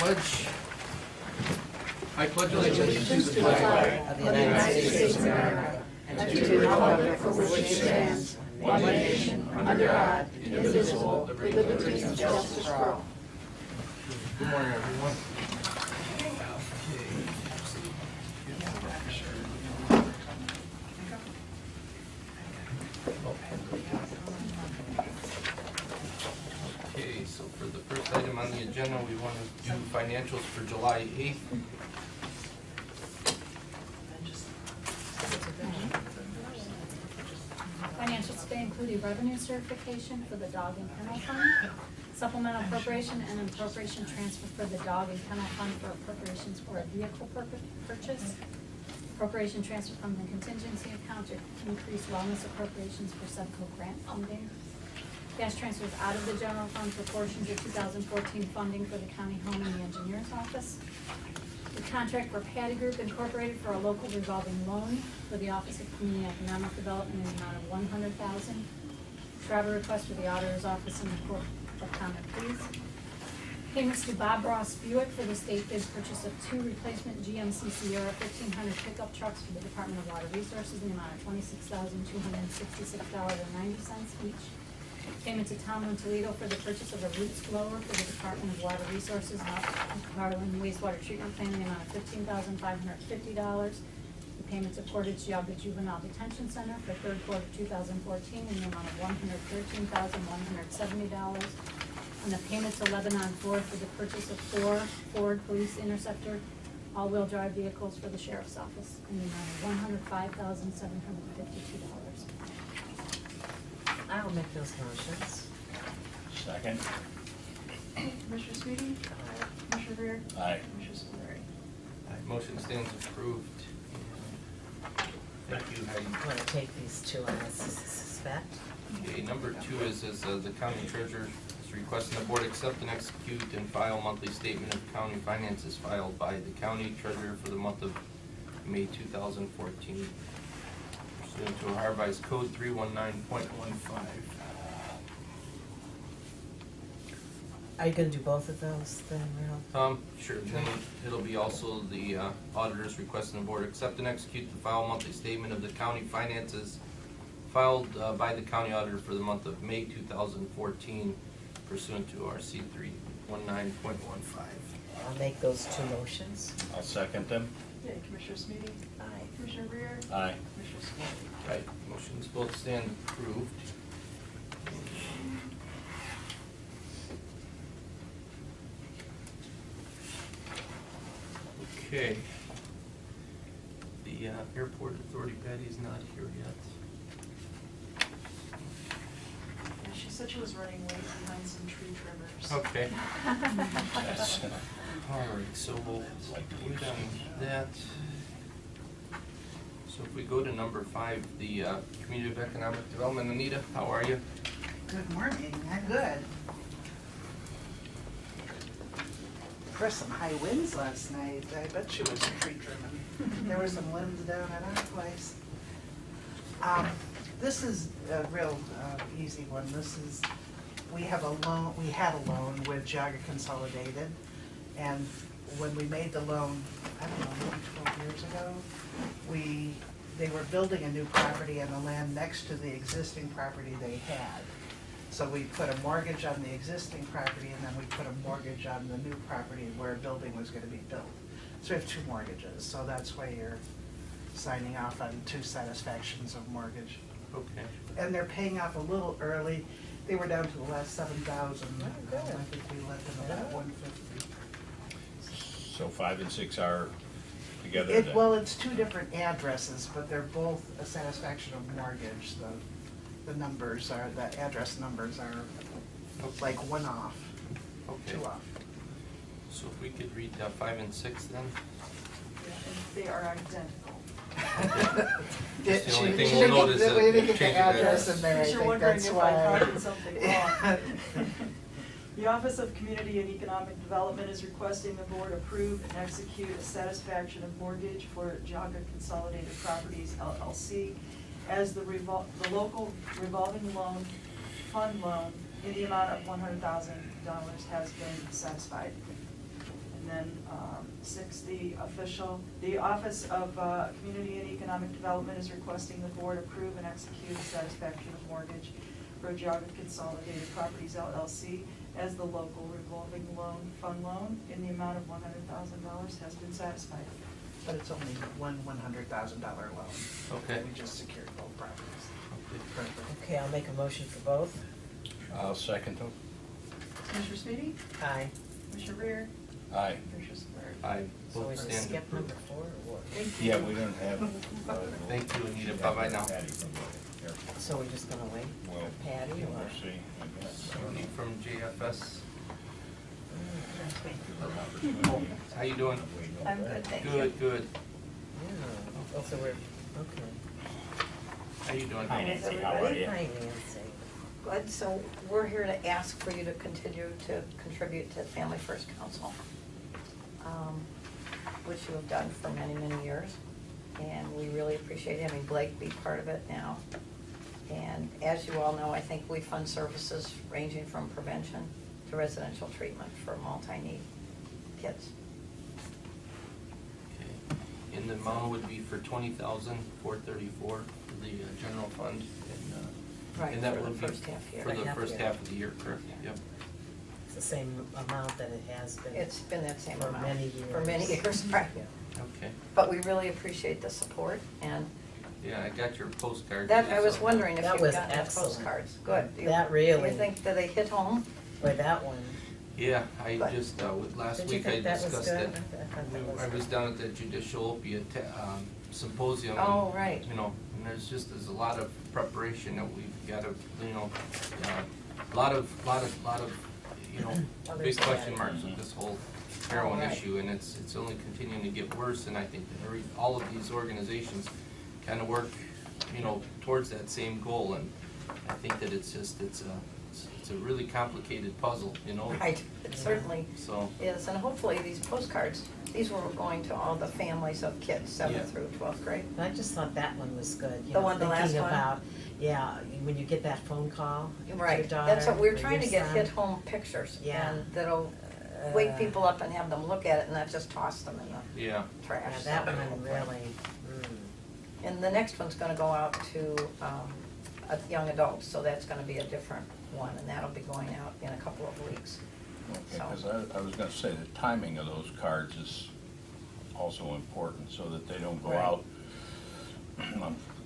pledge. I pledge allegiance to the flag of the United States of America and to the republic for which it stands, one nation, under God, indivisible, with liberty and justice for all. Good morning, everyone. Okay, so for the first item on the agenda, we want to do financials for July 8th. Financials today include a revenue certification for the dog and kennel fund, supplemental appropriation and appropriation transfer for the dog and kennel fund for appropriations for a vehicle purchase, appropriation transfer from the contingency account to increase wellness appropriations for Sevco grant funding, cash transfers out of the general fund for portions of 2014 funding for the county home and the engineer's office, the contract for Patty Group Incorporated for a local revolving loan for the Office of Community Economic Development in the amount of $100,000. Travel request for the auditor's office and the court of common pleas. Payments to Bob Ross Buick for the state bid purchase of 2 replacement GMC Sierra 1500 pickup trucks for the Department of Water Resources in the amount of $26,266.90 each. Payment to Tomlin Toledo for the purchase of a roots blower for the Department of Water Resources and Harlan wastewater treatment plant in the amount of $15,550. The payment to Portage Geauga Juvenile Detention Center for third quarter 2014 in the amount of $113,170. And the payment to Lebanon Ford for the purchase of 4 Ford Police Interceptor all-wheel drive vehicles for the Sheriff's Office in the amount of $105,752. I'll make those motions. Second. Commissioner Sweetie? Aye. Commissioner Rea? Aye. Commissioner Spillier? Motion stands approved. Thank you, Heidi. Want to take these two on as suspect? Okay, number 2 is the county treasurer is requesting the board accept and execute and file monthly statement of county finances filed by the county treasurer for the month of May 2014. Pursuant to Ohio Revised Code 319.15. Are you going to do both of those then, Real? Sure, then it'll be also the auditors requesting the board accept and execute the file monthly statement of the county finances filed by the county auditor for the month of May 2014 pursuant to RC 319.15. I'll make those two motions. I'll second them. Okay, Commissioner Sweetie? Aye. Commissioner Rea? Aye. Commissioner Spillier? Right, motions both stand approved. Okay. The airport authority, Patty's not here yet. Yeah, she said she was running late behind some tree trimmers. Okay. Yes. All right, so we'll wait on that. So if we go to number 5, the Community of Economic Development, Anita, how are you? Good morning, I'm good. There were some high winds last night, I bet you was tree trimming. There were some limbs down at our place. This is a real easy one. This is, we had a loan with Geauga Consolidated, and when we made the loan, I don't know, maybe 12 years ago, they were building a new property on the land next to the existing property they had. So we put a mortgage on the existing property, and then we put a mortgage on the new property where a building was gonna be built. So we have 2 mortgages, so that's why you're signing off on 2 satisfactions of mortgage. Okay. And they're paying off a little early. They were down to the last 7,000. Oh, good. I think we let them about 150. So 5 and 6 are together then? Well, it's 2 different addresses, but they're both a satisfaction of mortgage. The numbers are, the address numbers are like 1 off, Okay. 2 off. So if we could read 5 and 6 then? Yeah, and they are identical. Just the only thing She we'll didn't note is get- that we didn't the get the change of address address. in there, I You're think wondering that's if I why. copied something wrong. The Office of Community and Economic Development is requesting the board approve and execute a satisfaction of mortgage for Geauga Consolidated Properties LLC as the local revolving loan, fund loan in the amount of $100,000 has been satisfied. And And then 6, the Office of Community and Economic Development is requesting the board approve and execute a satisfaction of mortgage for Geauga Consolidated Properties LLC as the local revolving fund loan in the amount of $100,000 has been satisfied. But it's only one $100,000 loan. Okay. We just secured both properties. Okay, I'll make a motion for both. I'll second them. Commissioner Sweetie? Aye. Commissioner Rea? Aye. Commissioner Spillier? I So we both just stand skip approved. number 4 or what? Yeah, we don't have. Thank you, Anita. Bye-bye now. Patty, here. So we're just gonna wait Well, for Patty or we'll what? see, I guess. Somebody from JFS. Oh, How you doing? I'm good, thank you. Good, good. Yeah, so we're, okay. How you doing? Hi, Nancy, how are you? Hi, Nancy. Good, so we're here to ask for you to continue to contribute to Family First Council, which you have done for many, many years. And we really appreciate having Blake be part of it now. And as you all know, I think we fund services ranging from prevention to residential treatment for multi-need kids. Okay. And the amount would be for $20,434 for the general fund. Right, And that for the would be first half year. For the Half first year. half of the year, correct? Yep. It's the same amount that it has been. It's been that same For amount. many For many years. years, right. Okay. But we really appreciate the support, and Yeah, I got your postcard. that, I was so- wondering if That you've was gotten the excellent. postcards. Good. You- That really- You think, that they hit home? Boy, that one. Yeah, I But- just, last Did you week I think that was discussed good? it. I thought that was I was good. down at the Judicial Opiate Symposium. Oh, and, right. You know, and there's a lot of preparation that we've got to, you know, a lot of, you know, Others big question had. marks with this whole heroin right. issue, and it's only continuing to get worse, and I think that all of these organizations kind of work, you know, towards that same goal, and I think that it's a really complicated puzzle, you know? Right, it certainly So, is, and hopefully these postcards, these were going to all the families of kids, Yeah. 7th through 12th grade. I just thought that one was good. You The know, one, the last thinking one? about, yeah, when you get that phone call to your Right, daughter. that's what, we're or trying your to get son. hit-home pictures, Yeah. and that'll wake people up and have them look at it and not just toss them in the yeah. trash. Yeah, that So, one really, And the next one's gonna go out to young adults, so that's gonna be a different one, and that'll be going out in a couple of weeks. Because I was gonna say, the timing of those cards is also important, so that they don't go Right. out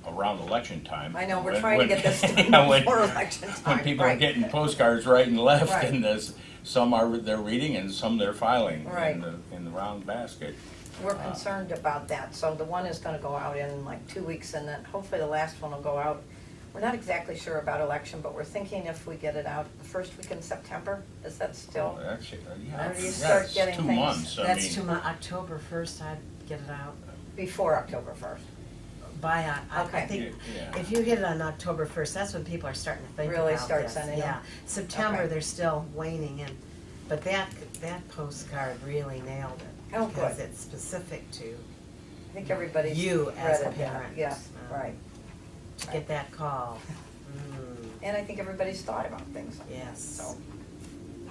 around election time. I know, we're When- trying to when- get this done when- before election time, When people are right. getting postcards right and left, Right. and there's, some they're reading and some they're filing Right. in the round basket. We're concerned about that, so the one is gonna go out in like 2 weeks, and then hopefully the last one will go out. We're not exactly sure about election, but we're thinking if we get it out the first week in September, is that still? Well, actually, yeah, Or do you yeah, start it's getting 2 things- months, I that's mean. too much, October 1st, I'd get it out. Before October 1st. I Okay. think, Yeah. if you hit it on October 1st, that's when people are starting to think about Really this. start sending them? Yeah, September, Okay. they're still waning in, but that postcard really nailed it. Oh, Because good. it's specific to, I think everybody's You as read a it, yeah. parent. Yeah, right. to get that call. And I think everybody's thought about things like that, Yes. so.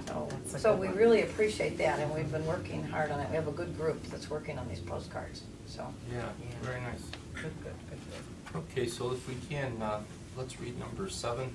That's a So good we one. really appreciate that, and we've been working hard on it. We have a good group that's working on these postcards, so. Yeah, Yeah. very nice. Good, good, good, good. Okay, so if we can, let's read number 7.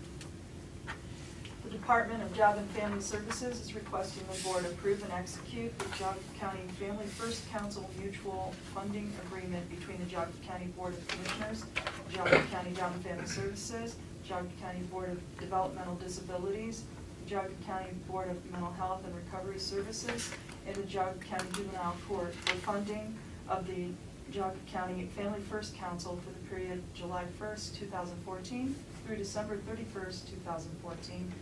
The Department of Job and Family Services is requesting the board approve and execute the Geauga County Family First Council mutual funding agreement between the Geauga County Board of Commissioners, Geauga County Job and Family Services, Geauga County Board of Developmental Disabilities, Geauga County Board of Mental Health and Recovery Services, and the Geauga County Juvenile Court for funding of the Geauga County Family First Council for the period July 1st, 2014 through December 31st, 2014.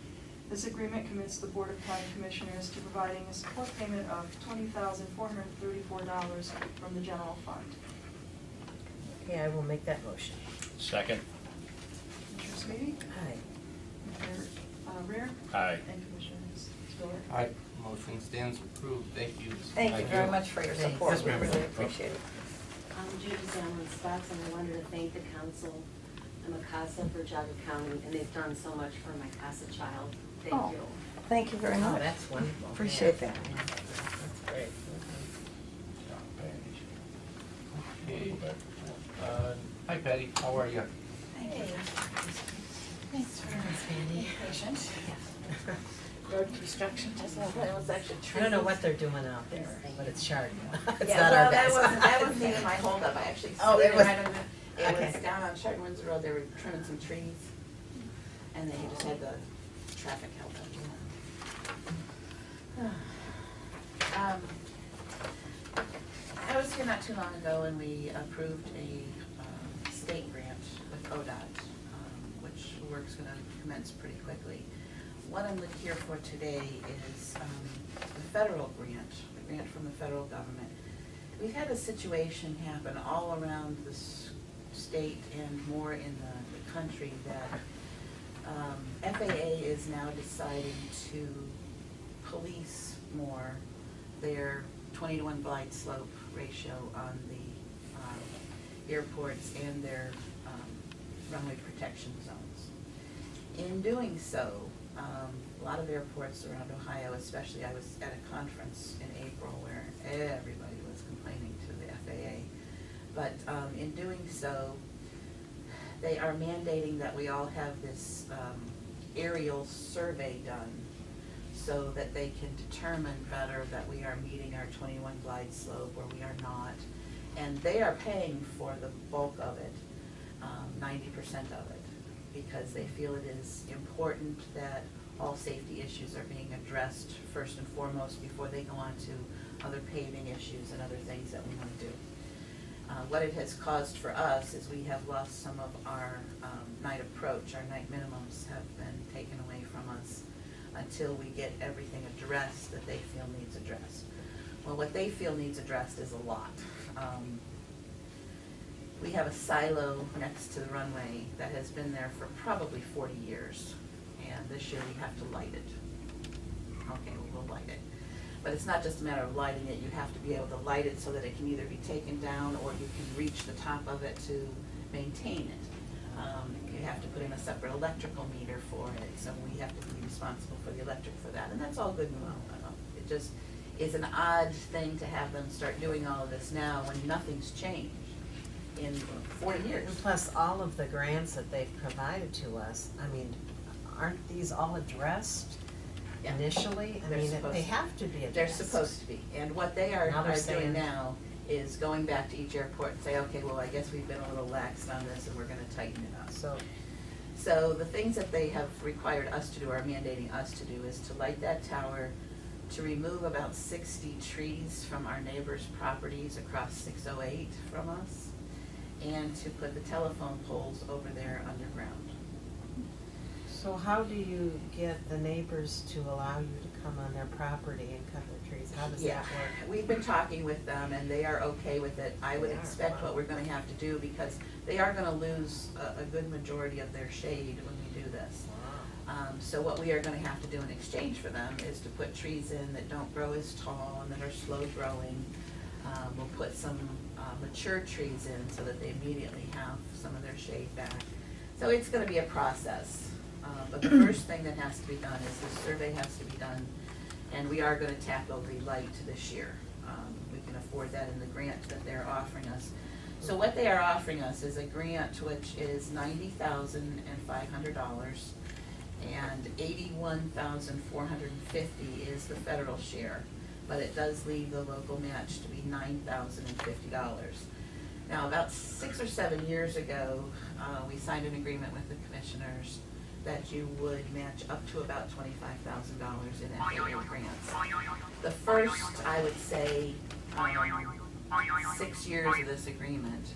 This agreement commits the Board of County Commissioners to providing a support payment of $20,434 from the general fund. Okay, I will make that motion. Second? Commissioner Sweetie? Aye. Commissioner Rea? Aye. And Commissioner Spillier? Aye, motion stands approved. Thank you. Thank you very much for your Thanks. support. Yes, We ma'am. really appreciate it. I'm Judy Zamlin Stocks, and I wanted to thank the council and Mikasa for Geauga County, and they've done so much for my CASA child. Thank Oh, you. Thank you very Oh, much. that's wonderful. Appreciate Yeah. that. That's great. Patty. How are you? Thanks for being patient. Road construction, just it was actually trees. I don't know what they're doing out there, but it's sharp. It's Yeah, not our well, guys. that wasn't even my holdup, I actually Oh, slid it it was- right on the, it okay. was down on Chardon Windsor Road, they were trimming some trees. And then you just had the traffic held up. I was here not too long ago and we approved a state grant with ODOT, which work's gonna commence pretty quickly. What I'm here for today is the federal grant, the grant from the federal government. We've had a situation happen all around this state and more in the country that FAA is now deciding to police more their 20-to-1 glide slope ratio on the airports and their runway protection zones. In doing so, a lot of airports around Ohio, especially, I was at a conference in April where everybody was complaining to the FAA. But in doing so, they are mandating that we all have this aerial survey done so that they can determine better that we are meeting our 21 glide slope or we are not. And they are paying for the bulk of it, 90% of it, because they feel it is important that all safety issues are being addressed first and foremost before they go on to other paving issues and other things that we want to do. What it has caused for us is we have lost some of our night approach. Our night minimums have been taken away from us until we get everything addressed that they feel needs addressed. Well, what they feel needs addressed is a lot. We have a silo next to the runway that has been there for probably 40 years, and this year we have to light it. Okay, well, we'll light it. But it's not just a matter of lighting it, you have to be able to light it so that it can either be taken down or you can reach the top of it to maintain it. You have to put in a separate electrical meter for it, so we have to be responsible for the electric for that, and that's all good and well. It just is an odd thing to have them start doing all of this now when nothing's changed in 40 years. And plus, all of the grants that they've provided to us, I mean, aren't these all addressed Yeah. initially? I They're mean, supposed they to. have to be addressed. They're supposed to be, and what they are Now they're doing saying- now is going back to each airport and say, okay, well, I guess we've been a little lax on this and we're gonna tighten it up. So the things that they have required us to do, or mandating us to do, is to light that tower, to remove about 60 trees from our neighbors' properties across 608 from us, and to put the telephone poles over there underground. So how do you get the neighbors to allow you to come on their property and cut their trees? How does Yeah, that work? we've been talking with them and they are okay with it. I would They are, expect wow. what we're gonna have to do, because they are gonna lose a good majority of their shade when we do this. So what we are gonna have to do in exchange for them is to put trees in that don't grow as tall and that are slow growing. We'll put some mature trees in so that they immediately have some of their shade back. So it's gonna be a process. But the first thing that has to be done is the survey has to be done, and we are gonna tackle the light this year. We can afford that in the grant that they're offering us. So what they are offering us is a grant which is $90,500, and $81,450 is the federal share, but it does leave the local match to be $9,050. Now, about 6 or 7 years ago, we signed an agreement with the commissioners that you would match up to about $25,000 in FAA grants. The first, I would say, 6 years of this agreement,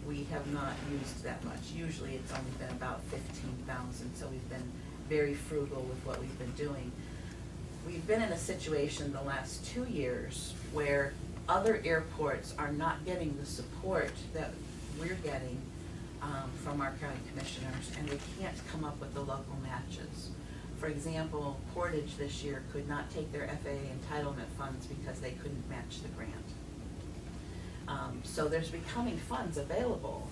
we have not used that much. Usually it's only been about 15,000, so we've been very frugal with what we've been doing. We've been in a situation the last 2 years where other airports are not getting the support that we're getting from our county commissioners, and they can't come up with the local matches. For example, Portage this year could not take their FAA entitlement funds because they couldn't match the grant. So there's becoming funds available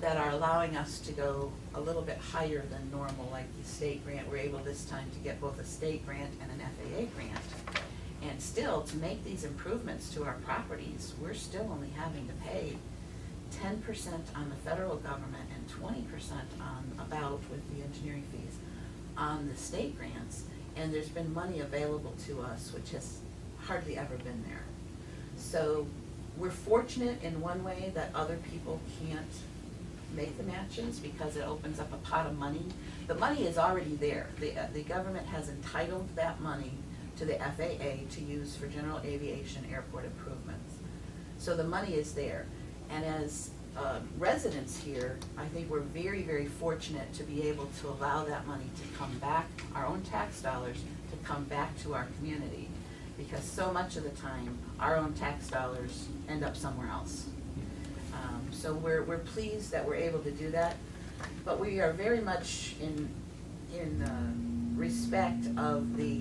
that are allowing us to go a little bit higher than normal, like the state grant. We're able this time to get both a state grant and an FAA grant. And still, to make these improvements to our properties, we're still only having to pay 10% on the federal government and 20% on about with the engineering fees on the state grants. And there's been money available to us, which has hardly ever been there. So we're fortunate in one way that other people can't make the matches because it opens up a pot of money. The money is already there. The government has entitled that money to the FAA to use for general aviation airport improvements. So the money is there. And as residents here, I think we're very, very fortunate to be able to allow that money to come back, our own tax dollars, to come back to our community. Because so much of the time, our own tax dollars end up somewhere else. So we're pleased that we're able to do that, but we are very much in respect of the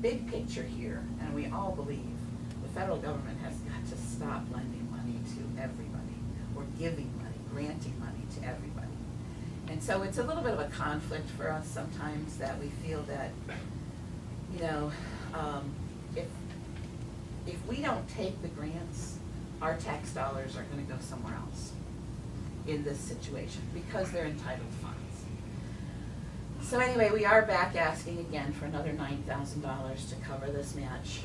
big picture here, and we all believe the federal government has got to stop lending money to everybody, or giving money, granting money to everybody. And so it's a little bit of a conflict for us sometimes that we feel that, you know, if we don't take the grants, our tax dollars are gonna go somewhere else in this situation because they're entitled funds. So anyway, we are back asking again for another $9,000 to cover this match,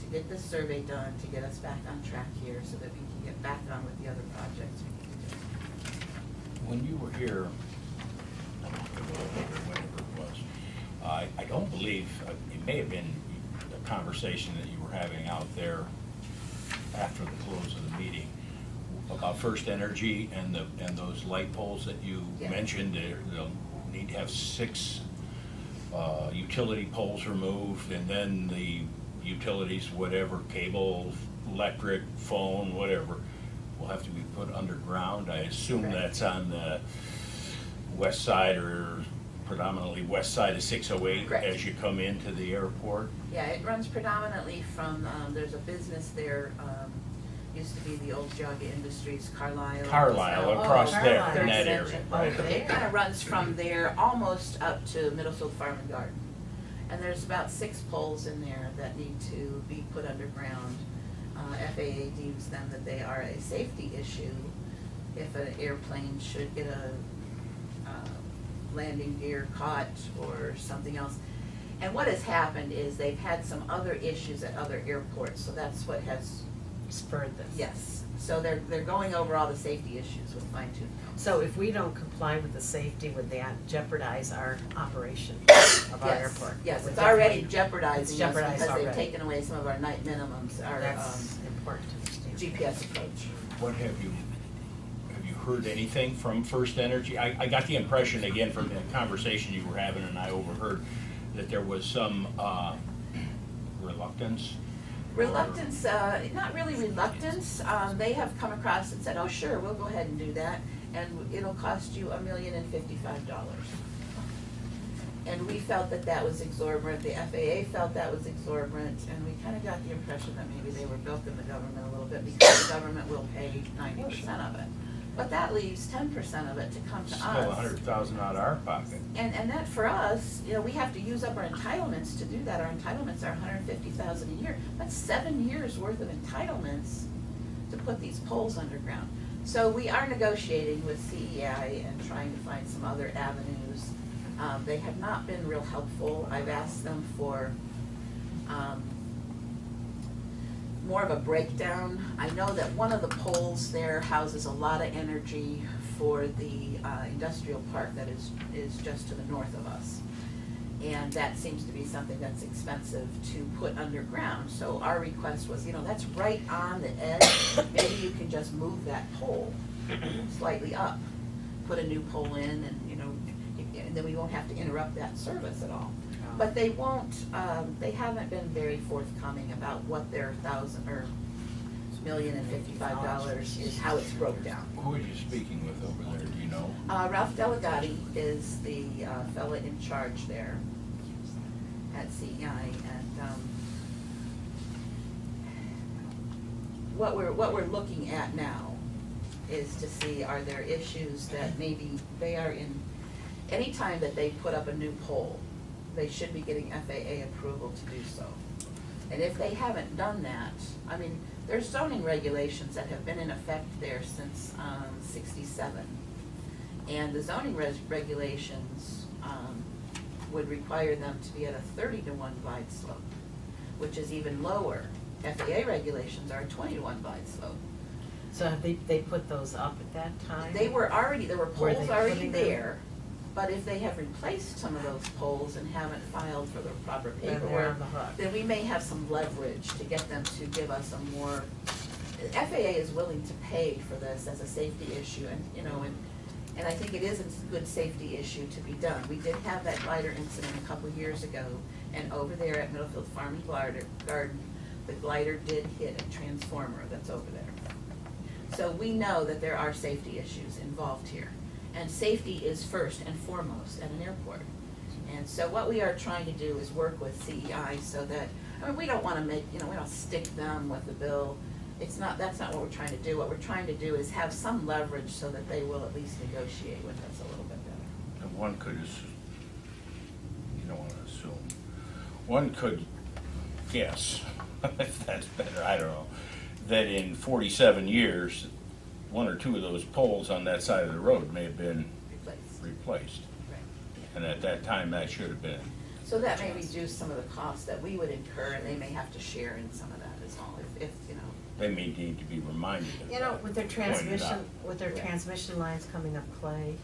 to get this survey done, to get us back on track here so that we can get back on with the other projects we need to do. When you were here, whenever it was, I don't believe, it may have been a conversation that you were having out there after the close of the meeting about First Energy and those light poles that you Yeah. mentioned. They'll need to have 6 utility poles removed, and then the utilities, whatever, cable, electric, phone, whatever, will have to be put underground. I assume Correct. that's on the west side, or predominantly west side of 608 Correct. as you come into the airport. Yeah, it runs predominantly from, there's a business there, used to be the old Geauga Industries, Carlisle. Carlisle, Oh, across there, Carlisle. in that Third area. section. Right. It kind of runs from there almost up to Middlefield Farm and Garden. And there's about 6 poles in there that need to be put underground. FAA deems them that they are a safety issue if an airplane should get a landing gear caught or something else. And what has happened is they've had some other issues at other airports, so that's what has, Spurred this. yes. So they're going over all the safety issues with fine tooth comb. So if we don't comply with the safety, would that jeopardize our operation of our Yes, airport? yes, Would it's already definitely- jeopardizing It's us jeopardized because they've already. taken away some of our night minimums, our That's important to understand. GPS approach. What have you heard anything from First Energy? I got the impression, again, from the conversation you were having and I overheard, that there was some reluctance. Reluctance, not really reluctance, they have come across and said, oh, sure, we'll go ahead and do that, and it'll cost you $1,055,000. And we felt that that was exorbitant, the FAA felt that was exorbitant, and we kind of got the impression that maybe they were bilking the government a little bit because the government will pay 90% of it. But that leaves 10% of it to come to us. Still $100,000 out of our pocket. And that for us, you know, we have to use up our entitlements to do that. Our entitlements are $150,000 a year. That's 7 years worth of entitlements to put these poles underground. So we are negotiating with CEI and trying to find some other avenues. They have not been real helpful. I've asked them for more of a breakdown. I know that one of the poles there houses a lot of energy for the industrial park that is just to the north of us. And that seems to be something that's expensive to put underground. So our request was, you know, that's right on the edge. Maybe you can just move that pole slightly up, put a new pole in, and, you know, and then we won't have to interrupt that service at all. But they won't, they haven't been very forthcoming about what their $1,055,000 is, how it's broke down. Who are you speaking with over there, do you know? Ralph Delegati is the fella in charge there at CEI, and what we're looking at now is to see, are there issues that maybe they are in, anytime that they put up a new pole, they should be getting FAA approval to do so. And if they haven't done that, I mean, there's zoning regulations that have been in effect there since 67. And the zoning regulations would require them to be at a 30-to-1 glide slope, which is even lower. FAA regulations are a 20-to-1 glide slope. So have they put those up at that time? There were Were poles they already putting them? there, but if they have replaced some of those poles and haven't filed for the proper Then they're paperwork, on the hook. then we may have some leverage to get them to give us a more, FAA is willing to pay for this as a safety issue, and, you know, and I think it is a good safety issue to be done. We did have that glider incident a couple years ago, and over there at Middlefield Farm and Garden, the glider did hit a transformer that's over there. So we know that there are safety issues involved here. And safety is first and foremost at an airport. And so what we are trying to do is work with CEI so that, I mean, we don't wanna make, you know, we don't stick them with the bill. That's not what we're trying to do. What we're trying to do is have some leverage so that they will at least negotiate with us a little bit better. And one could, you don't wanna assume, one could guess, if that's better, I don't know, that in 47 years, one or two of those poles on that side of the road may have been replaced. Right. And at that time, that should have been. So that may reduce some of the costs that we would incur, and they may have to share in some of that as well, if, you know. They may need to be reminded of You know, that, with their pointed out. Yeah. transmission lines coming up clay,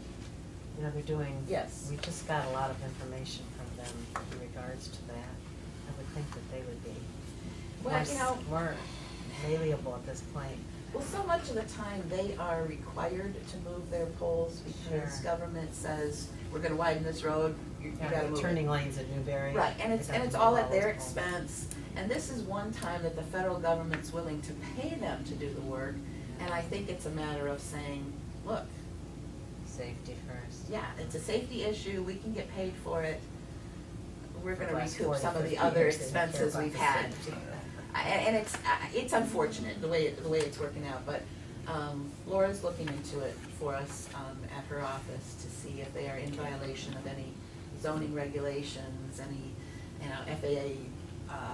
you know, they're doing. Yes. We just got a lot of information from them in regards to that. I would think that they would be Well, you know, more malleable at this point. well, so much of the time, they are required to move their poles because Sure. government says, we're gonna widen this road, you Yeah, gotta the move it. turning lanes at Newberry. Right, and they got it's to all move at their those poles. expense, and this is one time that the federal government's willing to pay them to do the work, and I think it's a matter of saying, look, Safety first. yeah, it's a safety issue, we can get paid for it, we're For the gonna last recoup 40, some of the 50 other years, they didn't care expenses about we've the had. safety. And it's unfortunate, the way it's working out, but Laura's looking into it for us at her office to see if they are in violation of any zoning regulations, any, you know, FAA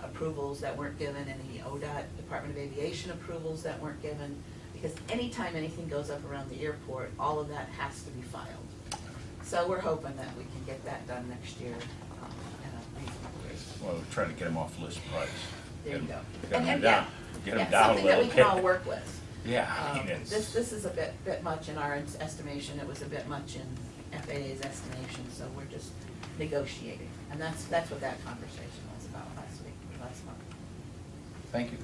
approvals that weren't given, any ODOT, Department of Aviation approvals that weren't given, because anytime anything goes up around the airport, all of that has to be filed. So we're hoping that we can get that done next year at a reasonable rate. Well, try to get them off list price. There you go. Get them And down, get them down a something that little we bit. can all work with. Yeah, I mean, it's. This is a bit much in our estimation, it was a bit much in FAA's estimation, so we're just negotiating. And that's what that conversation was about last month. Thank you.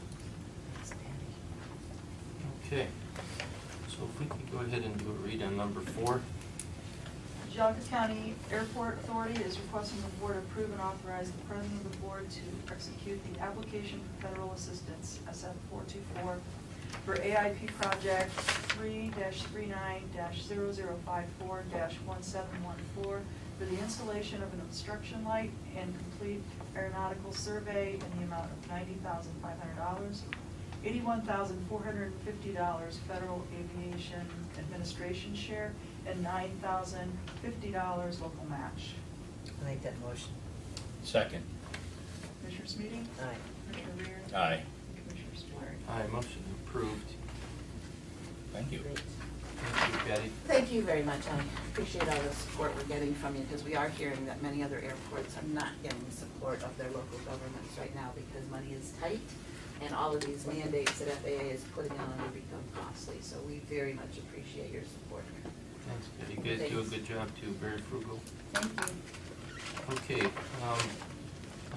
Okay, so if we could go ahead and do a read on number 4. Geauga County Airport Authority is requesting the board approve and authorize the president of the board to execute the application for federal assistance, SF 424, for AIP project 3-39-0054-1714 for the installation of an obstruction light and complete aeronautical survey in the amount of $90,500, $81,450 federal aviation administration share, and $9,050 local match. I make that motion. Second. Commissioner Smeedy? Aye. Commissioner Rea? Aye. Commissioner Spillier? Aye, motion approved. Thank you. Great. Thank you, Patty. Thank you very much, I appreciate all the support we're getting from you, because we are hearing that many other airports are not getting the support of their local governments right now because money is tight, and all of these mandates that FAA is putting on have become costly, so we very much appreciate your support. Thanks, Patty. You guys do a good job too, very frugal. Thank you. Okay, on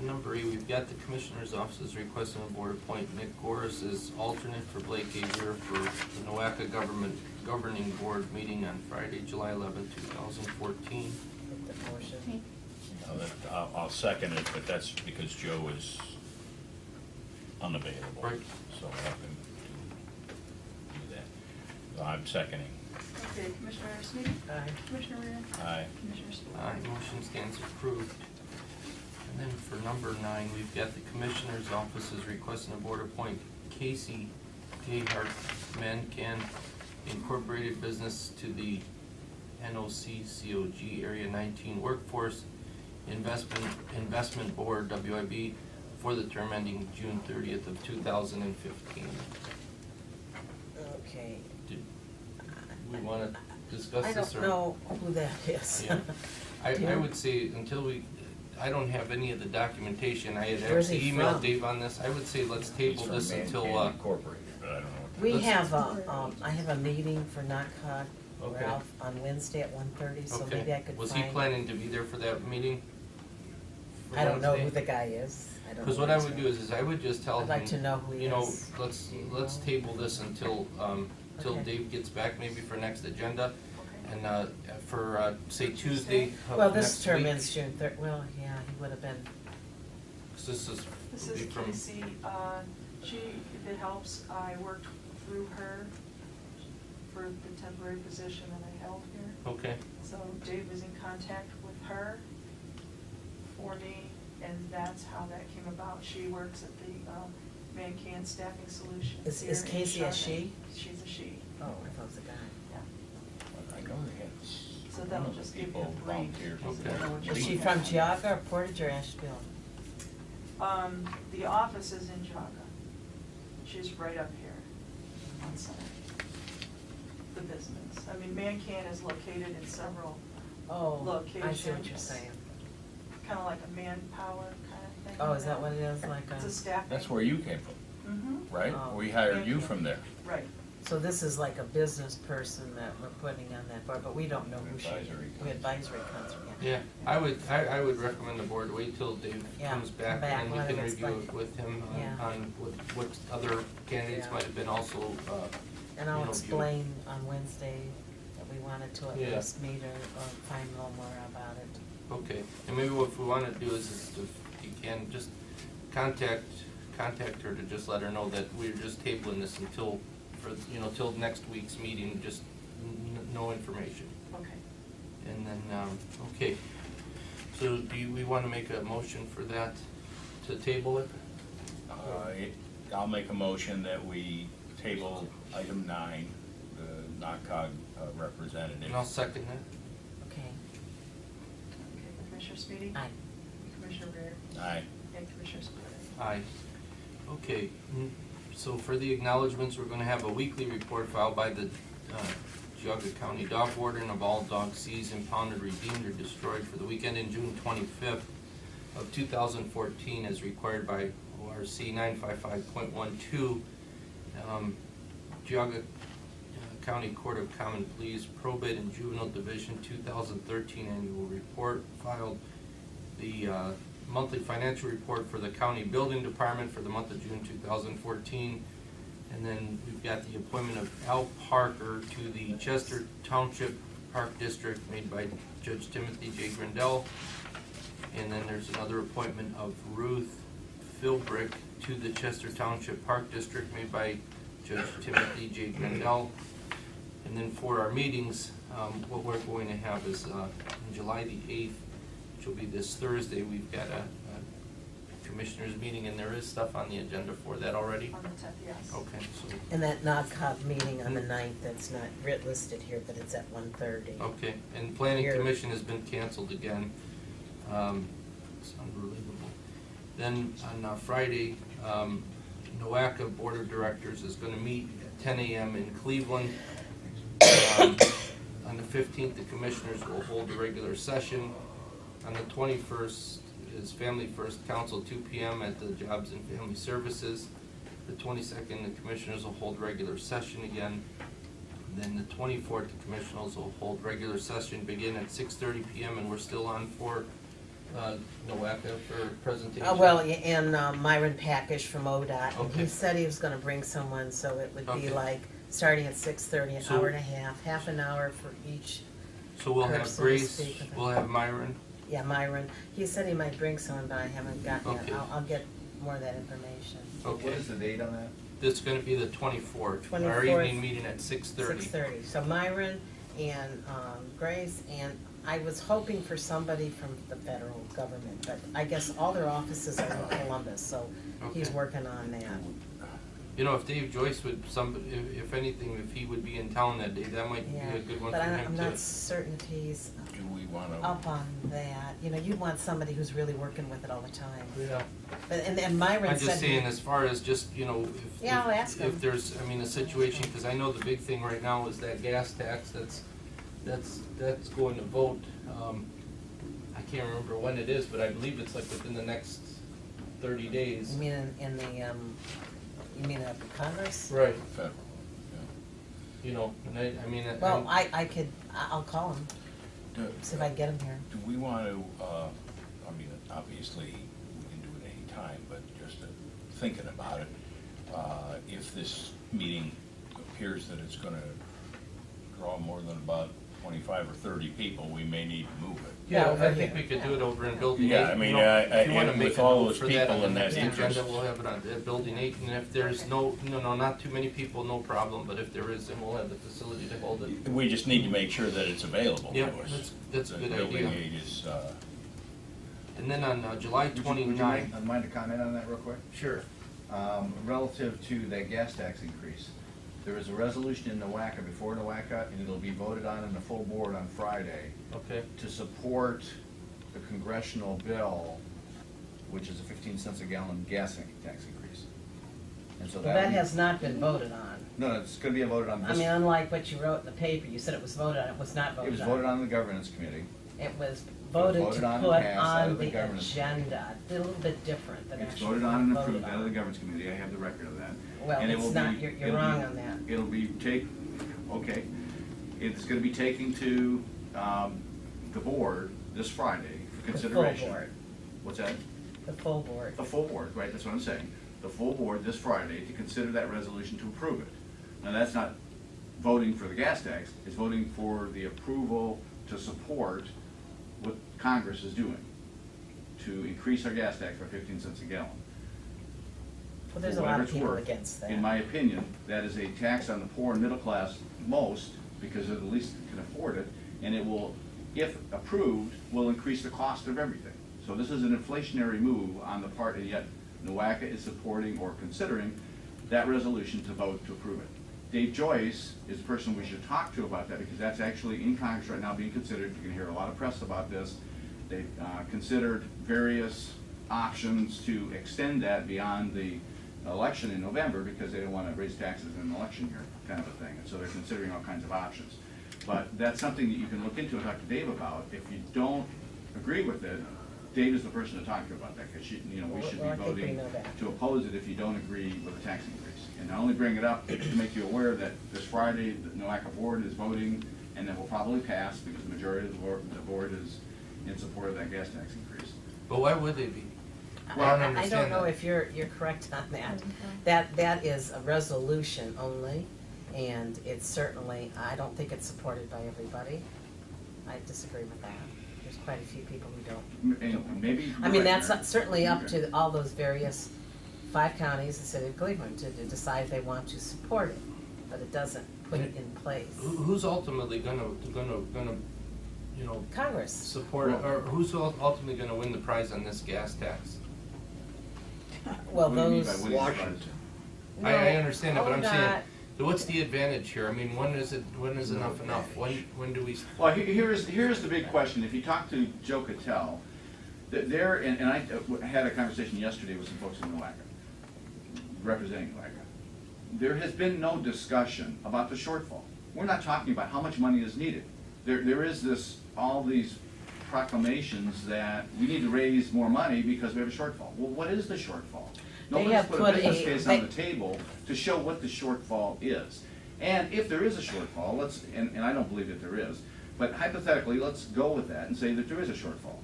number 8, we've got the Commissioner's Office is requesting the board appoint Nick Goris as alternate for Blake Ager for the NOACA Governing Board meeting on Friday, July 11, 2014. Make the motion. I'll second it, but that's because Joe is unavailable. Right. So I'll have him to do that. So I'm seconding. Okay, Commissioner Smeedy? Aye. Commissioner Rea? Aye. Commissioner Spillier? Aye, motion stands approved. And then for number 9, we've got the Commissioner's Office is requesting the board appoint Casey Gayhart Mancan Incorporated Business to the NOCCOG Area 19 Workforce Investment Board, WIB, for the term ending June 30th of 2015. Okay. Did we want to discuss I this? don't or- know who that is. Yeah. I Do you? would say until I don't have any of the documentation. I had Where's he actually emailed from? Dave on this. I would say let's He's table from this until, Mancan Incorporated, but I don't know what that We Let's- have I have a meeting for NACOG, Okay. Ralph, on Wednesday at 1:30, so okay. maybe I could find. Was he planning to be there for that meeting? For I don't know who Wednesday? the guy is. I don't know Because what I his would name. do is I would just tell him. I'd like to know who he You know, is. let's table this until Okay. Dave gets back, maybe for next agenda. Okay. And for, say, Tuesday of Well, this next term week. ends June 3rd, well, yeah, he would have been, 'Cause this is. This would be is from- Casey, she, if it helps, I worked through her for the temporary position that I held here. Okay, So Dave was in contact with her for me, and that's how that came about. She works at the Mancan Staffing Solutions. Is here in Casey a Charlotte. she? She's a she, oh, I thought it was a guy. yeah. I know they had So one that'll of the just give you people a brief. volunteers because over I there. know what Is you're she looking from at. Geauga or Portage or Asheville? The office is in Geauga. She's right up here on site. The business. I mean, Mancan is located in several, Oh, I see what you're Locations. saying. kind of like a manpower kind of thing. Oh, is that what it is, like It's a a, staffing. That's where you came from, Mm-hmm, right? Oh. We hired you from there. right. so this is like a business person that we're putting on that board, but we don't know who she is. Advisory We advisory council, yeah, I would recommend the board wait till Dave Yeah, comes come back back, and we let can him review explain. it with him Yeah. on what other candidates Yeah. might have been also, And I'll you know, explain on Wednesday that we wanted to at Yeah. least meet or find a little more about it. Okay, and maybe what we wanna do is if you can, just contact her to just let her know that we're just tabling this until, till next week's meeting, just no information. Okay. And then, okay, so we wanna make a motion for that, to table it? I'll make a motion that we table item 9, the NACOG representative. And I'll second that. Okay. Okay, Commissioner Sweetie? Aye. Commissioner Rea? Aye. And Commissioner Spillier? Aye. Okay, so for the acknowledgements, we're gonna have a weekly report filed by the Geauga County Dog Warden of all dogs seized, impounded, redeemed, or destroyed for the weekend in June 25th of 2014 as required by ORC 955.12. Geauga County Court of Common Pleas Probate and Juvenile Division 2013 Annual Report filed. The monthly financial report for the county building department for the month of June 2014. And then we've got the appointment of Al Parker to the Chester Township Park District made by Judge Timothy J. Grindell. And then there's another appointment of Ruth Philbrick to the Chester Township Park District made by Judge Timothy J. Grindell. And then for our meetings, what we're going to have is on July the 8th, which will be this Thursday, we've got a commissioners meeting, and there is stuff on the agenda for that already? On the 10th, yes. Okay, so, And that NACOG meeting on the 9th, that's not listed here, but it's at 1:30. okay, and planning Here. commission has been canceled again. It's unbelievable. Then on Friday, NOACA Board of Directors is gonna meet at 10 a.m. in Cleveland. On the 15th, the commissioners will hold a regular session. On the 21st is Family First Council, 2 p.m. at the Jobs and Family Services. The 22nd, the commissioners will hold regular session again. And then the 24th, the commissioners will hold regular session, begin at 6:30 p.m. and we're still on for NOACA for presentation. Well, yeah, and Myron Packish from ODOT, and he Okay. said he was gonna bring someone, so it would be Okay. like, starting at 6:30, an So- hour and a half an hour for each. So we'll have person to Grace, speak with we'll them. have Myron. Yeah, Myron, he said he might bring someone, but I haven't gotten Okay. it. I'll get more of that information. Okay. What is the date on that? It's gonna be the 24th, our 24th. evening meeting at 6:30. 6:30, so Myron and Grace, and I was hoping for somebody from the federal government, but I guess all their offices are in Columbus, so he's Okay. working on that. You know, if Dave Joyce would, if anything, if he would be in town that day, that might be Yeah, a good one but for I'm him not too. certain if he's, Do we wanna? up on that, you know, you want somebody who's really working with it all the time. Yeah. But, and Myron I'm said. just saying, as far as just, you know, Yeah, I'll ask him. if there's, I mean, a situation, cause I know the big thing right now is that gas tax that's going to vote. I can't remember when it is, but I believe it's like within the next 30 days. You mean in the, you mean at Congress? Right. Federal, You know, and I mean. Well, I'll call him, yeah. see if I can get him here. Do we want to, I mean, obviously, we can do it any time, but just thinking about it, if this meeting appears that it's gonna draw more than about 25 or 30 people, we may need to move it. Yeah, over I think here. we could do it over in Building 8. Yeah, I mean, You know, if you I- wanna with make a all note those for that people on the in next that agenda, interest. we'll have it on Building 8, and if there's no, not too many people, no problem, but if there is, then we'll have the facility to hold it. We just need to make sure that it's available to Yeah, us. that's a That good Building idea. 8 is, And then on July Would you 29th. mind to comment on that real quick? Sure. Relative to that gas tax increase, there is a resolution in NOACA, before NOACA, and it'll be voted on in the full board on Friday, Okay. to support the congressional bill, which is a 15 cents a gallon gas tax increase. And so Well, that has not been voted on. No, it's gonna be voted on I this. mean, unlike what you wrote in the paper, you said it was voted on, it was not It voted was on. voted on in the governance committee. It was voted voted to on and put passed out on of the the governance. agenda, a little bit different than It's actually voted on and voted approved out of the on. governance committee, I have the record of that. Well, And it it's will not, be- you're it'll be- wrong on that. It'll be okay, it's gonna be taken to, the board this Friday for consideration. The full board, What's that? the full board. The full board, right, that's what I'm saying. The full board this Friday to consider that resolution to approve it. Now, that's not voting for the gas tax, it's voting for the approval to support what Congress is doing, to increase our gas tax by 15 cents a gallon. Well, there's For a lot whatever of it's people worth. against that. In my opinion, that is a tax on the poor and middle class most, because they're the least that can afford it, and it will, if approved, will increase the cost of everything. So this is an inflationary move on the part, and yet NOACA is supporting or considering that resolution to vote to approve it. Dave Joyce is the person we should talk to about that, because that's actually in Congress right now being considered. You can hear a lot of press about this. They've considered various options to extend that beyond the election in November, because they don't want to raise taxes in an election year, kind of a thing. And so they're considering all kinds of options. But that's something that you can look into and talk to Dave about. If you don't agree with it, Dave is the person to talk to about that, because we should Well, I be think we voting know that. to oppose it if you don't agree with the tax increase. And I only bring it up to make you aware that this Friday, the NOACA board is voting, and that will probably pass, because the majority of the board is in support of that gas tax increase. But why would they be? Well, I don't I understand don't know that. if you're correct on that. Okay. That is a resolution only, and it's certainly, I don't think it's supported by everybody. I disagree with that. There's quite a few people who don't. And maybe. I mean, that's certainly up Okay. to all those various 5 counties, the city of Cleveland, to decide if they want to support it, but it doesn't put it in place. Who's ultimately gonna, you know, Congress. support, or who's ultimately gonna win the prize on this gas tax? Well, What do you mean by those. winning the prize? I understand it, but I'm saying, ODOT so what's the advantage here? I mean, when is enough enough? When do we? Well, here's the big question. If you talk to Joe Cattell, there, and I had a conversation yesterday with some folks in NOACA, representing NOACA. There has been no discussion about the shortfall. We're not talking about how much money is needed. There is all these proclamations that we need to raise more money because we have a shortfall. Well, what is the shortfall? Nobody's have put put a business a- case they- on the table to show what the shortfall is. And if there is a shortfall, and I don't believe that there is, but hypothetically, let's go with that and say that there is a shortfall.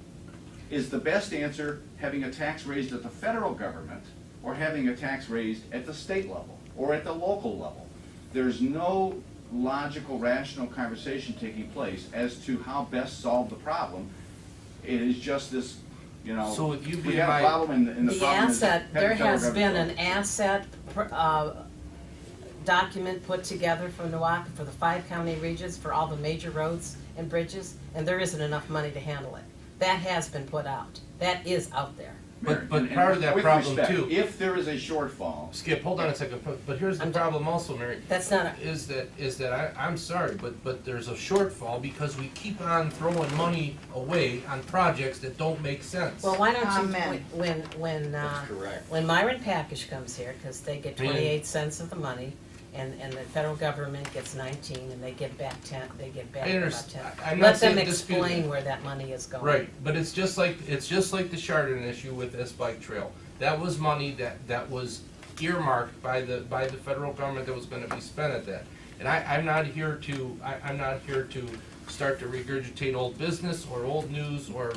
Is the best answer having a tax raised at the federal government, or having a tax raised at the state level, or at the local level? There's no logical, rational conversation taking place as to how best solve the problem. It is just this, So with you we being have a my- problem, and the The problem is asset, having there federal has been government an asset document put together for NOACA for the 5 county regions for all the major roads and bridges, and there isn't enough money to handle it. That has been put out. That is out there. Mayor, but and part of that with problem respect, too. if there is a shortfall, Skip, hold on a second, but here's the problem also, Mary. That's not a- Is that I'm sorry, but there's a shortfall because we keep on throwing money away on projects that don't make sense. Well, why don't you, Amen. when Myron Package comes here, because they get I mean- 28 cents of the money, and the federal government gets 19, and they get back 10, they get back I about understand. 10. I'm not Let them saying dispute explain it. where that money is going. Right, but it's just like the Chardon issue with this bike trail. That was money that was earmarked by the federal government that was gonna be spent at that. And I'm not here to start to regurgitate old business or old news or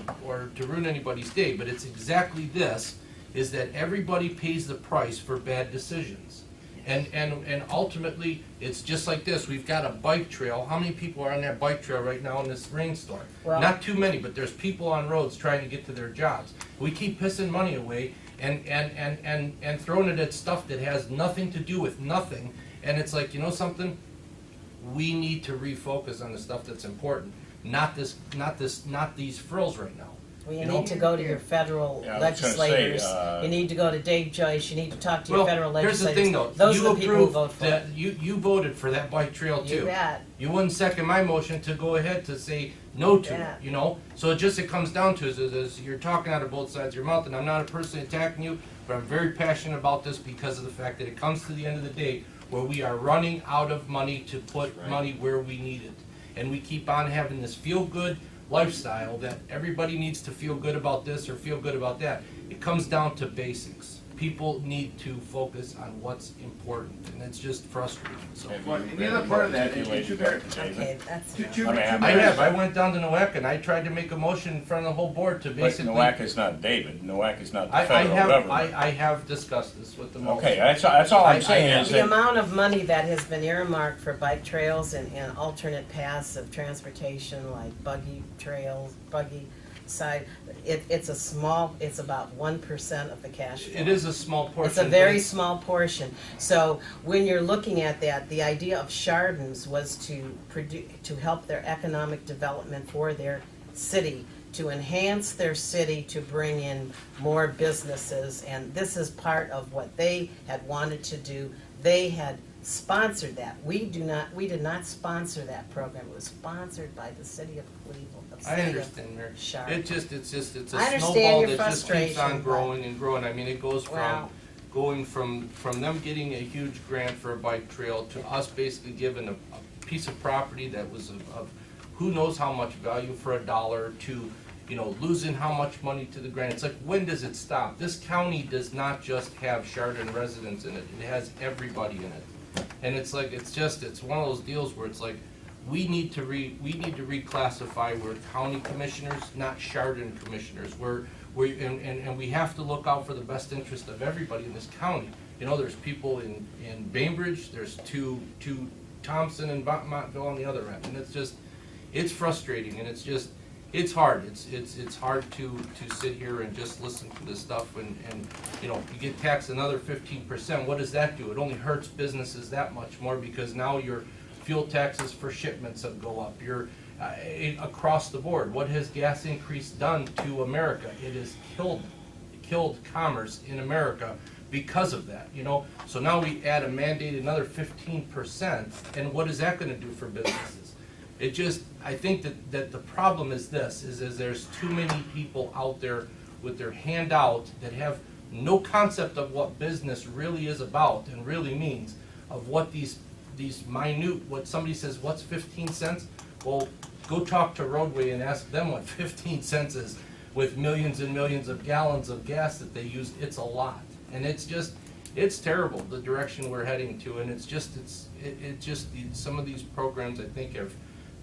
to ruin anybody's day, but it's exactly this, is that everybody pays the price for bad decisions. And ultimately, it's just like this, we've got a bike trail, how many people are on that bike trail right now in this rainstorm? Well- Not too many, but there's people on roads trying to get to their jobs. We keep pissing money away and throwing it at stuff that has nothing to do with nothing, and it's like, you know something? We need to refocus on the stuff that's important, not these frills right now. Well, you You know? need to go to your federal Yeah, I was gonna say, legislators, you need to go to Dave Joyce, you need to talk to your Well, federal here's the legislators. thing though, Those you are the people who approved vote for it. that, you voted for that bike trail too. You bet. You wouldn't second my motion to go ahead to say no to Yeah. it, you know? So it comes down to is you're talking out of both sides of your mouth, and I'm not a person attacking you, but I'm very passionate about this because of the fact that it comes to the end of the day where we are running out of money to put Right. money where we need it. And we keep on having this feel-good lifestyle that everybody needs to feel good about this or feel good about that. It comes down to basics. People need to focus on what's important, and it's just frustrating, so. Have Well, you and read the other part of that, articulated and that, David? Okay, that's. Two- I mean, I have, I went down to Nowak and I tried to make a motion in front of the whole board to But basically. NOAC is not David, NOAC is not the I federal have, government. I have discussed this with the motion. Okay, that's all I'm I saying have. is The that, amount of money that has been earmarked for bike trails and alternate paths of transportation, like buggy trails, buggy side, it's about 1% of the cash flow. It is a small portion. It's a but very small portion. So when you're looking at that, the idea of Chardons was to help their economic development for their city, to enhance their city, to bring in more businesses, and this is part of what they had wanted to do. They had sponsored that. We did not sponsor that program. It was sponsored by the city of Cleveland. the I city of understand, Mayor. Chardon. It's a I understand snowball your that just keeps frustration, on but- growing and growing. I mean, it goes Wow. going from them getting a huge grant for a bike trail to us basically giving a piece of property that was of who knows how much value for $1 to, you know, losing how much money to the grant. It's like, when does it stop? This county does not just have Chardon residents in it. It has everybody in it. And it's like, it's one of those deals where it's like, we need to reclassify, we're county commissioners, not Chardon commissioners. And we have to look out for the best interest of everybody in this county. You know, there's people in Bainbridge, there's two Thompson and Montville on the other end, and it's frustrating, and it's hard. It's hard to sit here and just listen to this stuff, and you know, you get taxed another 15%. What does that do? It only hurts businesses that much more because now your fuel taxes for shipments have go up. You're across the board. What has gas increase done to America? It has killed commerce in America because of that, you know? So now we add a mandate, another 15%, and what is that gonna do for businesses? I think that the problem is this, is there's too many people out there with their hand out that have no concept of what business really is about and really means, of what these minute, what somebody says, what's 15 cents? Well, go talk to Roadway and ask them what 15 cents is. With millions and millions of gallons of gas that they use, it's a lot. And it's terrible, the direction we're heading to, and some of these programs, I think, have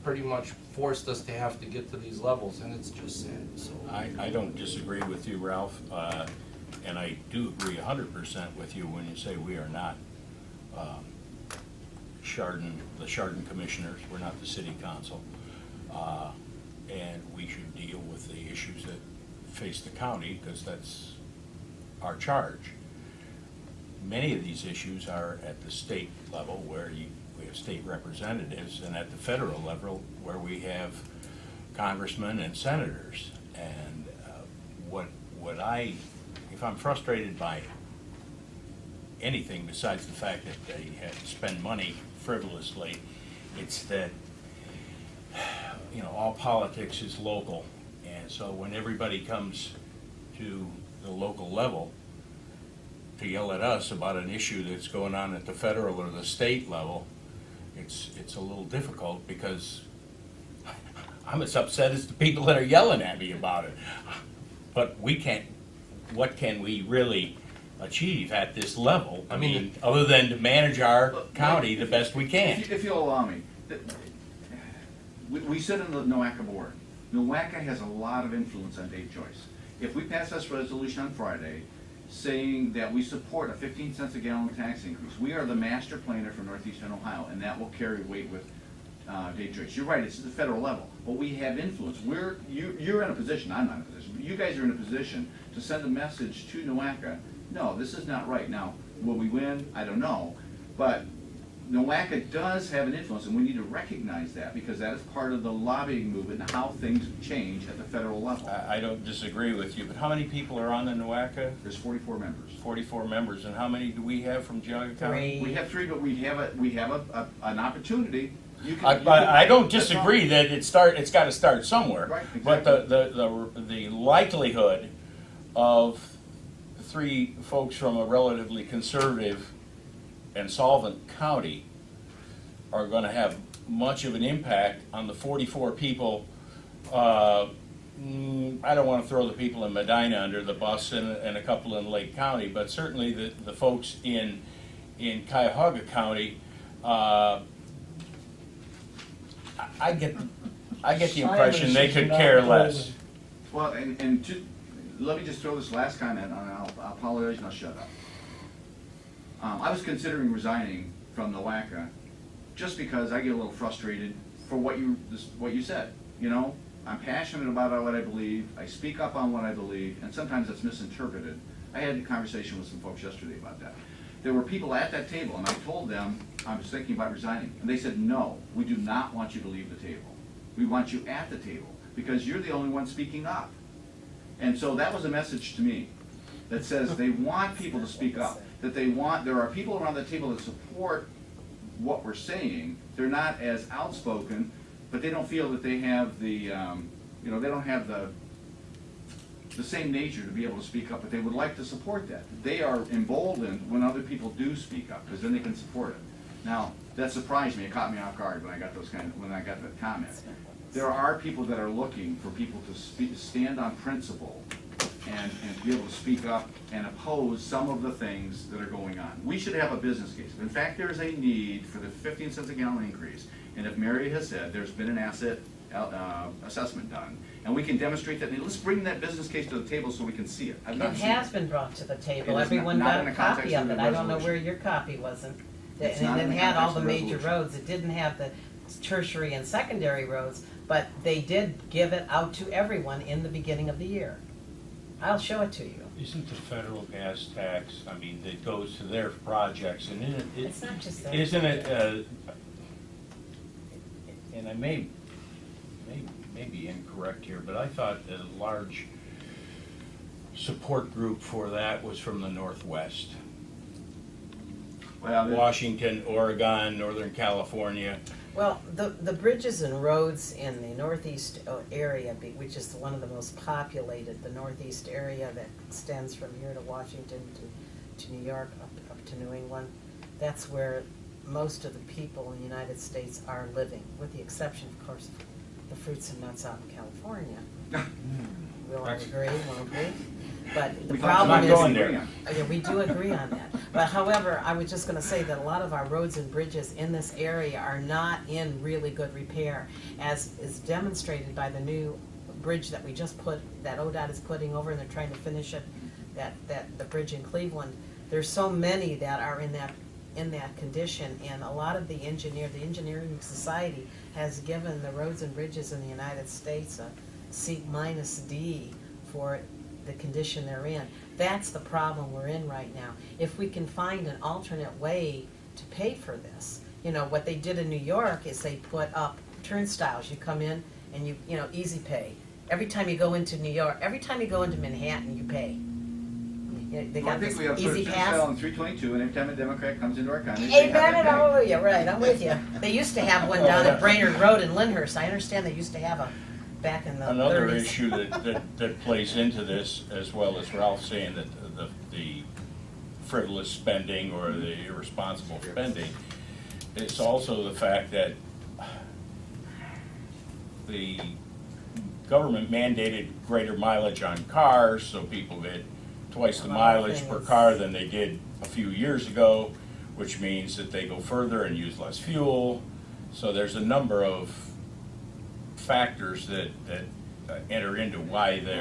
pretty much forced us to have to get to these levels, and it's just sad, so. I don't disagree with you, Ralph, and I do agree 100% with you when you say we are not the Chardon commissioners, we're not the city council, and we should deal with the issues that face the county, because that's our charge. Many of these issues are at the state level, where we have state representatives, and at the federal level, where we have congressmen and senators. And what I if I'm frustrated by anything besides the fact that they had to spend money frivolously, it's that, you know, all politics is local. And so when everybody comes to the local level to yell at us about an issue that's going on at the federal or the state level, it's a little difficult because I'm as upset as the people that are yelling at me about it. But what can we really achieve at this level? I mean, other than to manage our county the best we can. If you'll allow me, we sit on the NOACA board. NOACA has a lot of influence on Dave Joyce. If we pass this resolution on Friday saying that we support a 15 cents a gallon tax increase, we are the master planner for northeastern Ohio, and that will carry weight with Dave Joyce. You're right, it's at the federal level, but we have influence. You're in a position, I'm not in a position, but you guys are in a position to send a message to NOACA, no, this is not right. Now, will we win? I don't know, but NOACA does have an influence, and we need to recognize that, because that is part of the lobbying movement and how things change at the federal level. I don't disagree with you, but how many people are on the NOACA? There's 44 members. 44 members, and how many do we have from Geauga County? We have 3, but we have an opportunity. I don't disagree that it's got to start somewhere. Right, But exactly. the likelihood of 3 folks from a relatively conservative and solvent county are going to have much of an impact on the 44 people. I don't want to throw the people in Medina under the bus and a couple in Lake County, but certainly the folks in Cuyahoga County, I get the impression they could care less. Well, let me just throw this last comment, and I'll apologize and I'll shut up. I was considering resigning from NOACA just because I get a little frustrated for what you said. You know, I'm passionate about what I believe. I speak up on what I believe, and sometimes it's misinterpreted. I had a conversation with some folks yesterday about that. There were people at that table, and I told them I was thinking about resigning, and they said, no, we do not want you to leave the table. We want you at the table because you're the only one speaking up. And so that was a message to me that says they want people to speak up, that there are people around the table that support what we're saying. They're not as outspoken, but they don't feel that they have they don't have the same nature to be able to speak up, but they would like to support that. They are emboldened when other people do speak up, because then they can support it. Now, that surprised me. It caught me off guard when I got that comment. There are people that are looking for people to stand on principle and be able to speak up and oppose some of the things that are going on. We should have a business case. In fact, there is a need for the 15 cents a gallon increase, and if Mary has said there's been an asset assessment done, and we can demonstrate that, let's bring that business case to the table so we can see it. It has been brought to the table. It is Everyone not got in a the context copy of of the it. I don't know resolution. where your copy wasn't. It's And not it in the had all context the of the major resolution. roads. It didn't have the tertiary and secondary roads, but they did give it out to everyone in the beginning of the year. I'll show it to you. Isn't the federal gas tax, I mean, that goes to their projects, and It's not just that. isn't it, and I may be incorrect here, but I thought a large support group for that was from the Northwest. Well, Washington, Oregon, Northern California. Well, the bridges and roads in the northeast area, which is one of the most populated, the northeast area that extends from here to Washington to New York, up to New England, that's where most of the people in the United States are living, with the exception, of course, of the fruits and nuts out in California. We'll agree, won't we? But the We problem not is. going there. Yeah, we do agree on that. But however, I was just gonna say that a lot of our roads and bridges in this area are not in really good repair, as is demonstrated by the new bridge that we just that ODOT is putting over, and they're trying to finish it, the bridge in Cleveland. There's so many that are in that condition, and a lot of the engineering society has given the roads and bridges in the United States a C-D for the condition they're in. That's the problem we're in right now. If we can find an alternate way to pay for this, what they did in New York is they put up turnstiles. You come in and easy pay. Every time you go into New York, every time you go into Manhattan, you pay. Yeah, they Well, I got think this we have to put easy a pass. cell in 322, and every time a Democrat comes into our county, they have Amen that and thing. hallelujah, right, I'm with you. They used to have one down at Brainerd Road in Lyndhurst. I understand they used to have a, back in the 30s. Another issue that plays into this, as well as Ralph saying that the frivolous spending or the irresponsible spending, it's also the fact that the government mandated greater mileage on cars, so people get twice the A lot of mileage per things. car than they did a few years ago, which means that they go further and use less fuel. So there's a number of factors that enter into why they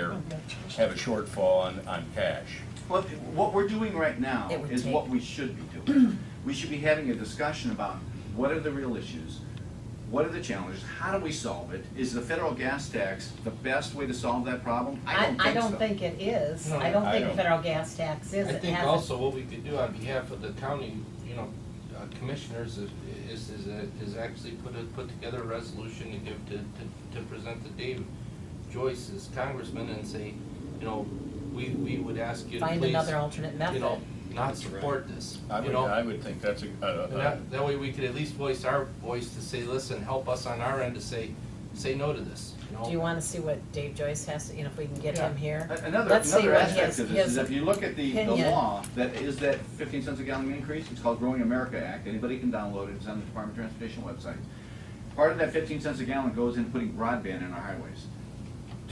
have a shortfall on cash. Well, what we're doing right now It would is take- what we should be doing. We should be having a discussion about what are the real issues, what are the challenges, how do we solve it? Is the federal gas tax the best way to solve that problem? I don't so. think it is. No, I don't I think a don't. federal gas tax is. I It think hasn't. also what we could do on behalf of the county, commissioners is actually put together a resolution to give to present to Dave Joyce as congressman and say, we would ask you to please, Find another alternate method. not support this, I would think that's And that way we could at least voice our voice to say, listen, help us on our end to say no to this, Do you want to see what Dave Joyce has to, if we can get him here? Another Let's see what aspect his- of this is his if you look at the opinion. law that is that 15 cents a gallon increase, it's called Growing America Act. Anybody can download it, it's on the Department of Transportation website. Part of that 15 cents a gallon goes in putting broadband in our highways.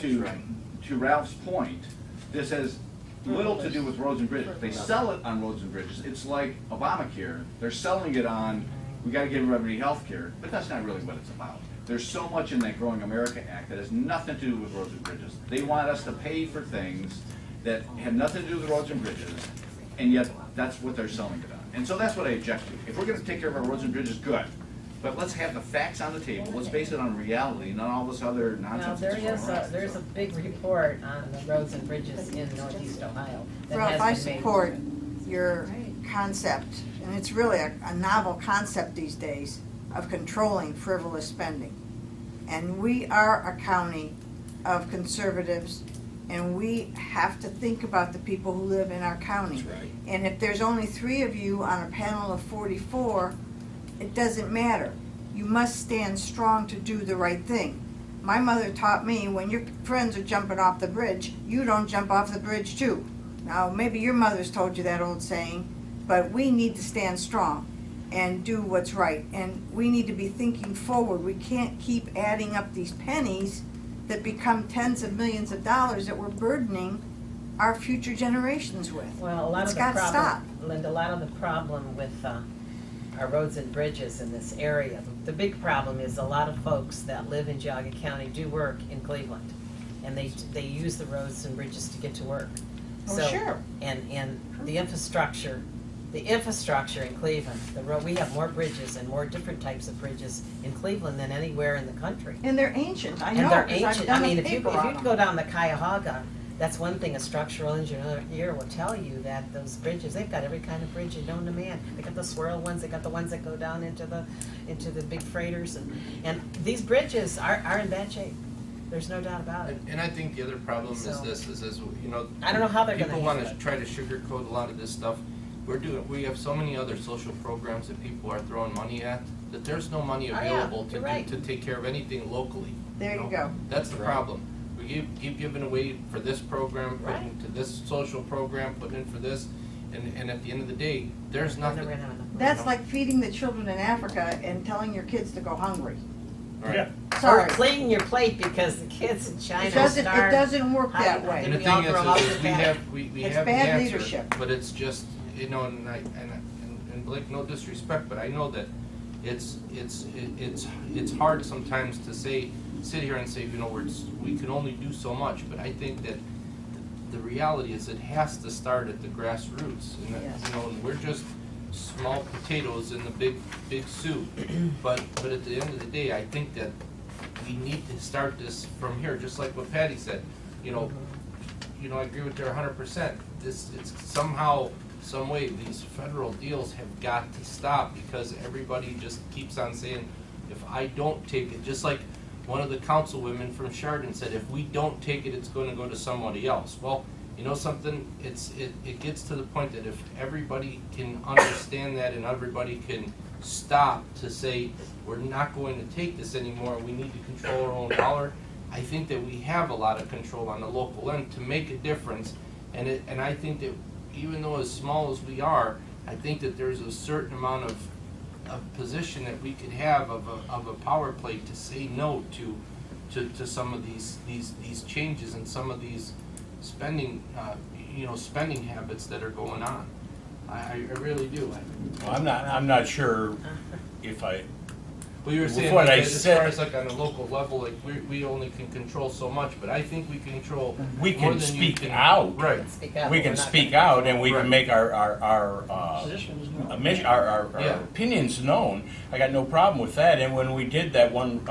To Ralph's point, this has little to do with roads and bridges. They sell it on roads and bridges. It's like Obamacare. They're selling it on, we gotta give everybody health care, but that's not really what it's about. There's so much in that Growing America Act that has nothing to do with roads and bridges. They want us to pay for things that have nothing to do with roads and bridges, and yet that's what they're selling it on. And so that's what I object to. If we're gonna take care of our roads and bridges, good. But let's have the facts on the table. Let's base it on reality, not all this other Well, nonsense. there that's is going around. there's a big report on the roads and bridges in northeast Ohio that Ralph, I has been made. support your concept, and it's really a novel concept these days of controlling frivolous spending. And we are a county of conservatives, and we have to think about the people who live in our county. That's right. And if there's only 3 of you on a panel of 44, it doesn't matter. You must stand strong to do the right thing. My mother taught me, when your friends are jumping off the bridge, you don't jump off the bridge too. Now, maybe your mother's told you that old saying, but we need to stand strong and do what's right. And we need to be thinking forward. We can't keep adding up these pennies that become tens of millions of dollars that we're burdening our future generations with. Well, a lot It's of the gotta stop. problem, Linda, a lot of the problem with our roads and bridges in this area, the big problem is a lot of folks that live in Geauga County do work in Cleveland, and they use the roads and bridges to get to work. Oh, So- sure. And the infrastructure in Cleveland, we have more bridges and more different types of bridges in Cleveland than anywhere in the country. And they're ancient, I know, And they're 'cause I've ancient, I done a mean, if you paper on go them. down the Cuyahoga, that's one thing a structural engineer will tell you, that those bridges, they've got every kind of bridge known to man. They got the swirl ones, they got the ones that go down into the big freighters, and these bridges are in bad shape. There's no doubt about it. And I think the other problem is So- this, I don't know how they're gonna people wanna handle it. try to sugarcoat a lot of this stuff. We have so many other social programs that people are throwing money at, that there's no money Oh, yeah, available you're right. to take care of anything locally. There you know? go. That's the problem. We keep giving away for this program, putting to this social program, putting in for this, and at the end of the day, there's We're nothing. never gonna have enough. That's like feeding the children in Africa and telling your kids to go hungry. Right. Or Sorry. cleaning your plate because the kids in China It doesn't, work How that do- way. And the We all thing grow up is with we that. have the It's answer, bad leadership. but it's just, and Blake, no disrespect, but I know that it's hard sometimes to sit here and say, we can only do so much, but I think that the reality is it has to start at the grassroots, and that, Yes. and we're just small potatoes in the big soup, but at the end of the day, I think that we need to start this from here, just like what Patty said, I agree with her 100%. It's somehow, some way, these federal deals have got to stop, because everybody just keeps on saying, if I don't take it, just like one of the councilwomen from Chardon said, if we don't take it, it's gonna go to somebody else. Well, you know something, it gets to the point that if everybody can understand that and everybody can stop to say, we're not going to take this anymore, we need to control our own dollar, I think that we have a lot of control on the local end to make a difference. And I think that even though as small as we are, I think that there's a certain amount of position that we could have of a power play to say no to some of these changes and some of these spending, spending habits that are going on. I really do. Well, I'm not sure if I, Well, you were With saying what like, I as said- far as like on a local level, like we only can control so much, but I think we can control We more can than you speak can. out. Right. Speak out, we but can we're not speak gonna- out and we Right. can make our Yeah. opinions known. I got no problem with that. And when we did that one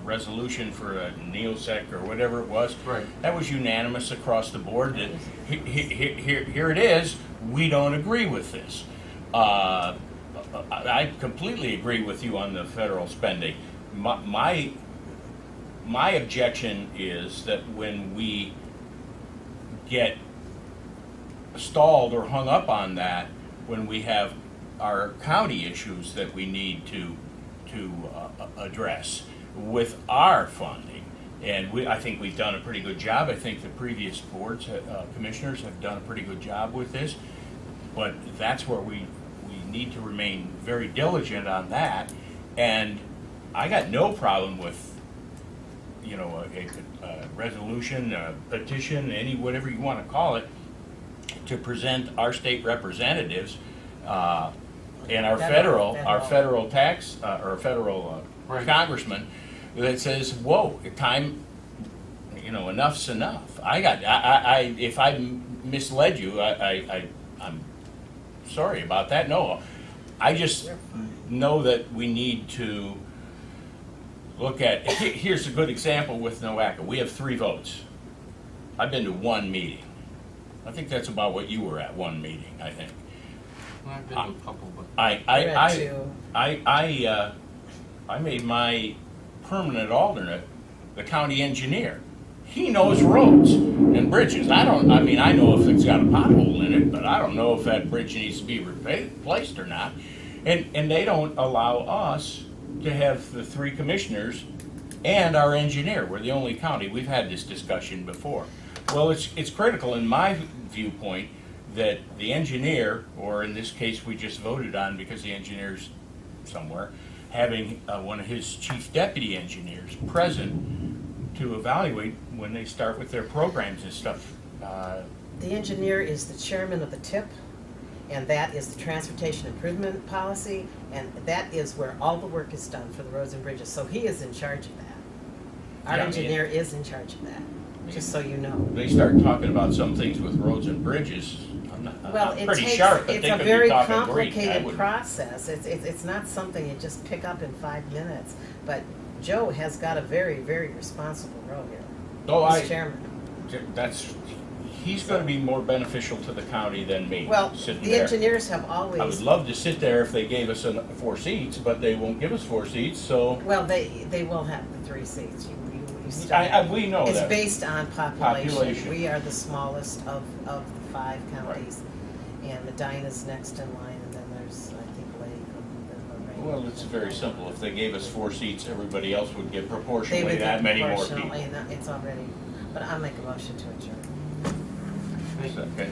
resolution for a NeoSec or whatever it was, Right. that was unanimous across the board. That here it is. We don't agree with this. I completely agree with you on the federal spending. My objection is that when we get stalled or hung up on that, when we have our county issues that we need to address with our funding. And I think we've done a pretty good job. I think the previous boards, commissioners have done a pretty good job with this. But that's where we need to remain very diligent on that. And I got no problem with, a resolution, a petition, whatever you want to call it, to present our state representatives and our federal tax or federal Right. congressman that says, "Whoa, time, enough's enough." If I misled you, I'm sorry about that. No, I just know that we need to look at, here's a good example with NOACA. We have 3 votes. I've been to 1 meeting. I think that's about what you were at, 1 meeting, I think. Well, I've been to a couple, but I made my permanent alternate the county engineer. He knows roads and bridges. I know if it's got a pothole in it, but I don't know if that bridge needs to be replaced or not. And they don't allow us to have the 3 commissioners and our engineer. We're the only county. We've had this discussion before. Well, it's critical in my viewpoint that the engineer, or in this case we just voted on because the engineer's somewhere, having one of his chief deputy engineers present to evaluate when they start with their programs and stuff. The engineer is the chairman of the TIP, and that is the Transportation Improvement Policy, and that is where all the work is done for the roads and bridges, so he is in charge of that. Our Yeah, engineer is in charge of that, just so you know. They start talking about some things with roads and bridges. Well, I'm pretty it's sharp, but a they could be very talking Greek. I complicated wouldn't- process. It's not something you just pick up in 5 minutes. But Joe has got a very, very responsible role here. Oh, He's chairman. He's gonna be more beneficial to the county than me, Well, sitting the there. engineers have I would always, love to sit there if they gave us 4 seats, but they won't give us 4 seats, so. well, they will have the 3 seats. You start. We know It's that. based on population. Population. We are the smallest of the 5 counties. And Medina's next in line, and then there's, I think, Lake, and then Lorraine. Well, it's very simple. If they gave us 4 seats, everybody else would get They proportionally would that get many more people. proportionally, and it's already, but I'll make a motion to adjourn. Okay.